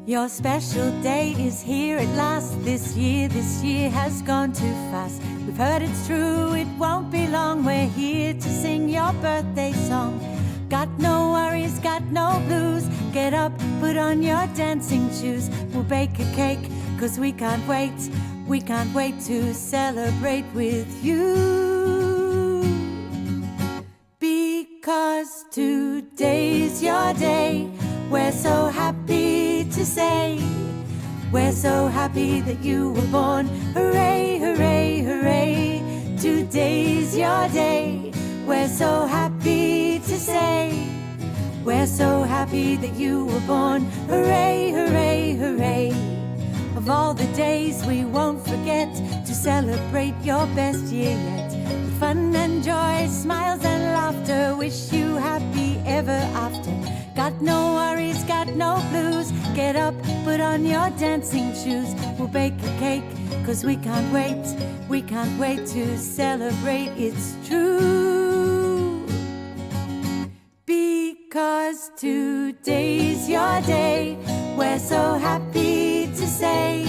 Your special day is here at last. This year has gone too fast. We've heard it's true, it won't be long. We're here to sing your birthday song. Got no worries, got no blues. Get up, put on your dancing shoes. We'll bake a cake, 'cause we can't wait. We can't wait to celebrate with you. Because today's your day. We're so happy to say, we're so happy that you were born. Hooray, hooray, hooray. Today's your day. We're so happy to say, we're so happy that you were born. Hooray, hooray, hooray. Of all the days we won't forget to celebrate your best year yet. Fun and joy, smiles and laughter. Wish you happy ever after. Got no worries, got no blues. Get up, put on your dancing shoes. We'll bake a cake, 'cause we can't wait. We can't wait to celebrate, it's true. Because today's your day. We're so happy to say,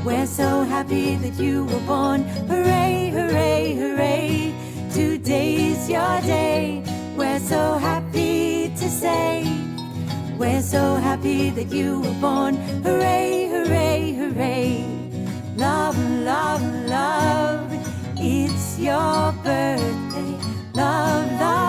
we're so happy that you were born. Hooray, hooray, hooray. Today's your day. We're so happy to say, we're so happy that you were born. Hooray, hooray, hooray. Love, love, love, it's your birthday. Love, love.